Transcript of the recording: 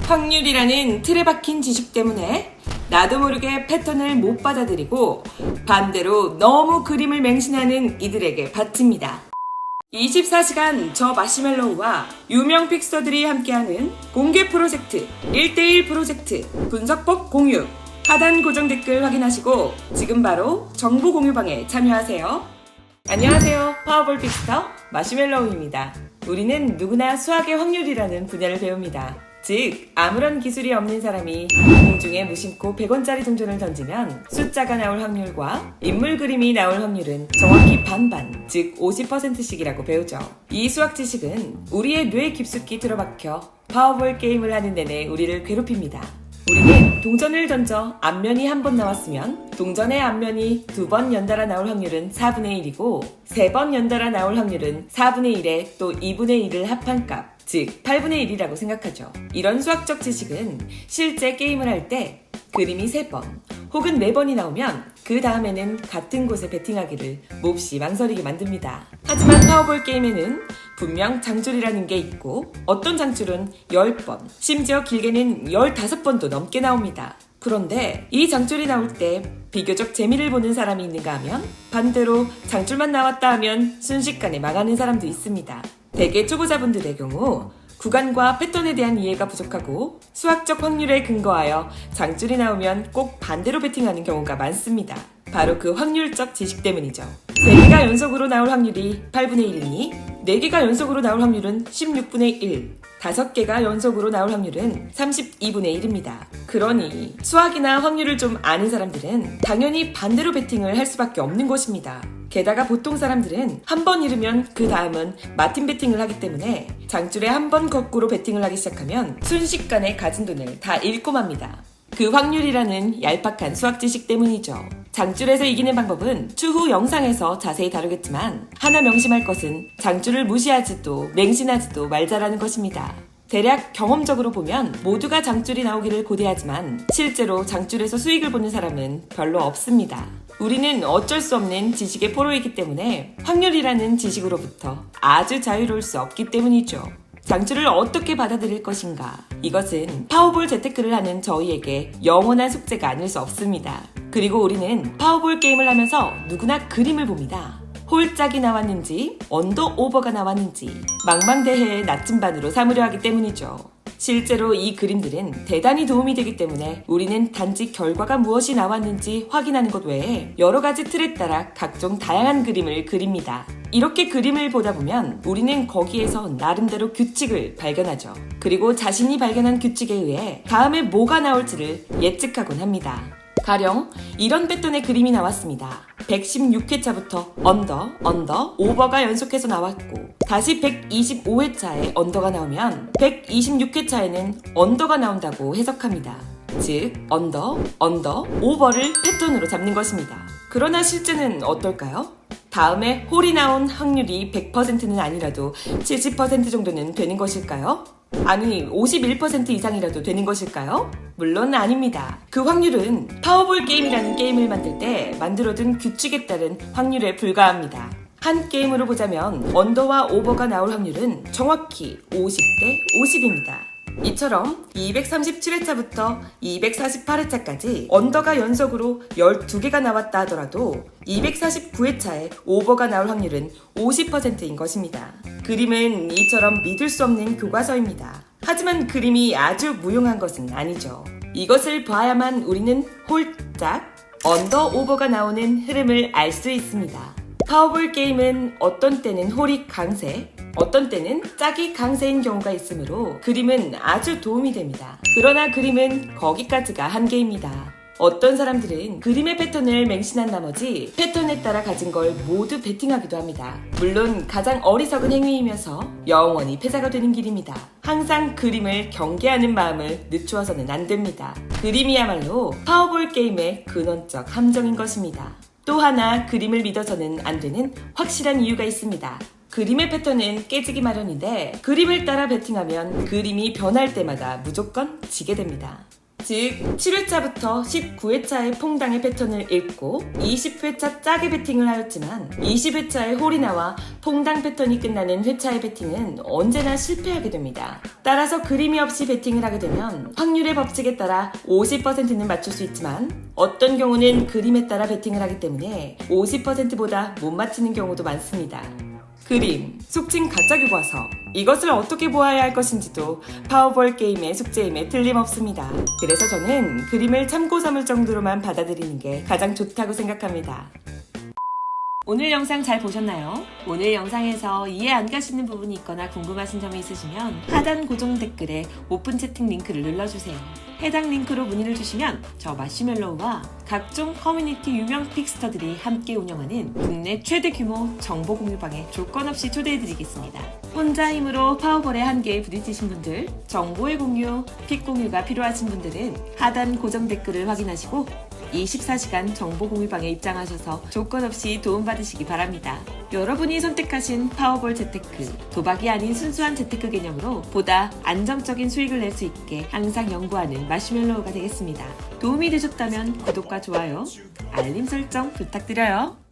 확률이라는 틀에 박힌 지식 때문에 나도 모르게 패턴을 못 받아들이고 반대로 너무 그림을 맹신하는 이들에게 바칩니다. 24시간 저 마시멜로우와 유명 픽서들이 함께하는 공개 프로젝트 1대1 프로젝트 분석법 공유. 하단 고정 댓글 확인하시고 지금 바로 정보 공유방에 참여하세요. 안녕하세요. 파워볼 픽서 마시멜로우입니다. 우리는 누구나 수학의 확률이라는 분야를 배웁니다. 즉 아무런 기술이 없는 사람이 공중에 무심코 100원짜리 동전을 던지면 숫자가 나올 확률과 인물 그림이 나올 확률은 정확히 반반, 즉 50%씩이라고 배우죠. 이 수학 지식은 우리의 뇌에 깊숙이 들어박혀 파워볼 게임을 하는 내내 우리를 괴롭힙니다. 우리는 동전을 던져 앞면이 한 번 나왔으면 동전의 앞면이 2번 연달아 나올 확률은 4분의 1이고 3번 연달아 나올 확률은 4분의 1에 또 2분의 1을 합한 값, 즉 8분의 1이라고 생각하죠. 이런 수학적 지식은 실제 게임을 할 때 그림이 3번 혹은 4번이 나오면 그 다음에는 같은 곳에 베팅하기를 몹시 망설이게 만듭니다. 하지만 파워볼 게임에는 분명 장줄이라는 게 있고 어떤 장줄은 10번, 심지어 길게는 15번도 넘게 나옵니다. 그런데 이 장줄이 나올 때 비교적 재미를 보는 사람이 있는가 하면 반대로 장줄만 나왔다 하면 순식간에 망하는 사람도 있습니다. 대개 초보자분들의 경우 구간과 패턴에 대한 이해가 부족하고 수학적 확률에 근거하여 장줄이 나오면 꼭 반대로 베팅하는 경우가 많습니다. 바로 그 확률적 지식 때문이죠. 3개가 연속으로 나올 확률이 8분의 1이니 4개가 연속으로 나올 확률은 16분의 1, 5개가 연속으로 나올 확률은 32분의 1입니다. 그러니 수학이나 확률을 좀 아는 사람들은 당연히 반대로 베팅을 할 수밖에 없는 것입니다. 게다가 보통 사람들은 한 번 잃으면 그 다음은 마틴 베팅을 하기 때문에 장줄에 한 번 거꾸로 베팅을 하기 시작하면 순식간에 가진 돈을 다 잃고 맙니다. 그 확률이라는 얄팍한 수학 지식 때문이죠. 장줄에서 이기는 방법은 추후 영상에서 자세히 다루겠지만 하나 명심할 것은 장줄을 무시하지도 맹신하지도 말자라는 것입니다. 대략 경험적으로 보면 모두가 장줄이 나오기를 고대하지만 실제로 장줄에서 수익을 보는 사람은 별로 없습니다. 우리는 어쩔 수 없는 지식의 포로이기 때문에 확률이라는 지식으로부터 아주 자유로울 수 없기 때문이죠. 장줄을 어떻게 받아들일 것인가? 이것은 파워볼 재테크를 하는 저희에게 영원한 숙제가 아닐 수 없습니다. 그리고 우리는 파워볼 게임을 하면서 누구나 그림을 봅니다. 홀짝이 나왔는지 언더 오버가 나왔는지 망망대해의 나침반으로 삼으려 하기 때문이죠. 실제로 이 그림들은 대단히 도움이 되기 때문에 우리는 단지 결과가 무엇이 나왔는지 확인하는 것 외에 여러 가지 틀에 따라 각종 다양한 그림을 그립니다. 이렇게 그림을 보다 보면 우리는 거기에서 나름대로 규칙을 발견하죠. 그리고 자신이 발견한 규칙에 의해 다음에 뭐가 나올지를 예측하곤 합니다. 가령 이런 패턴의 그림이 나왔습니다. 116회차부터 언더, 오버가 연속해서 나왔고 다시 125회차에 언더가 나오면 126회차에는 언더가 나온다고 해석합니다. 즉 언더, 오버를 패턴으로 잡는 것입니다. 그러나 실제는 어떨까요? 다음에 홀이 나온 확률이 100%는 아니라도 70% 정도는 되는 것일까요? 아니 51% 이상이라도 되는 것일까요? 물론 아닙니다. 그 확률은 파워볼 게임이라는 게임을 만들 때 만들어둔 규칙에 따른 확률에 불과합니다. 한 게임으로 보자면 언더와 오버가 나올 확률은 정확히 50대 50입니다. 이처럼 237회차부터 248회차까지 언더가 연속으로 12개가 나왔다 하더라도 249회차에 오버가 나올 확률은 50%인 것입니다. 그림은 이처럼 믿을 수 없는 교과서입니다. 하지만 그림이 아주 무용한 것은 아니죠. 이것을 봐야만 우리는 홀짝, 언더, 오버가 나오는 흐름을 알 수 있습니다. 파워볼 게임은 어떤 때는 홀이 강세, 어떤 때는 짝이 강세인 경우가 있으므로 그림은 아주 도움이 됩니다. 그러나 그림은 거기까지가 한계입니다. 어떤 사람들은 그림의 패턴을 맹신한 나머지 패턴에 따라 가진 걸 모두 베팅하기도 합니다. 물론 가장 어리석은 행위이면서 영원히 패자가 되는 길입니다. 항상 그림을 경계하는 마음을 늦추어서는 안 됩니다. 그림이야말로 파워볼 게임의 근원적 함정인 것입니다. 또 하나 그림을 믿어서는 안 되는 확실한 이유가 있습니다. 그림의 패턴은 깨지기 마련인데 그림을 따라 베팅하면 그림이 변할 때마다 무조건 지게 됩니다. 즉 7회차부터 19회차의 퐁당의 패턴을 읽고 20회차 짜게 배팅을 하였지만 20회차의 홀이 나와 퐁당 패턴이 끝나는 회차의 배팅은 언제나 실패하게 됩니다. 따라서 그림이 없이 배팅을 하게 되면 확률의 법칙에 따라 50%는 맞출 수 있지만 어떤 경우는 그림에 따라 배팅을 하기 때문에 50%보다 못 맞히는 경우도 많습니다. 그림, 속칭 가짜 교과서. 이것을 어떻게 보아야 할 것인지도 파워볼 게임의 숙제임에 틀림없습니다. 그래서 저는 그림을 참고 삼을 정도로만 받아들이는 게 가장 좋다고 생각합니다. 오늘 영상 잘 보셨나요? 오늘 영상에서 이해 안 가시는 부분이 있거나 궁금하신 점이 있으시면 하단 고정 댓글에 오픈 채팅 링크를 눌러주세요. 해당 링크로 문의를 주시면 저 마시멜로우와 각종 커뮤니티 유명 픽스터들이 함께 운영하는 국내 최대 규모 정보 공유방에 조건 없이 초대해드리겠습니다. 혼자 힘으로 파워볼의 한계에 부딪히신 분들, 정보의 공유, 픽 공유가 필요하신 분들은 하단 고정 댓글을 확인하시고 24시간 정보 공유방에 입장하셔서 조건 없이 도움받으시기 바랍니다. 여러분이 선택하신 파워볼 재테크, 도박이 아닌 순수한 재테크 개념으로 보다 안정적인 수익을 낼 수 있게 항상 연구하는 마시멜로우가 되겠습니다. 도움이 되셨다면 구독과 좋아요, 알림 설정 부탁드려요.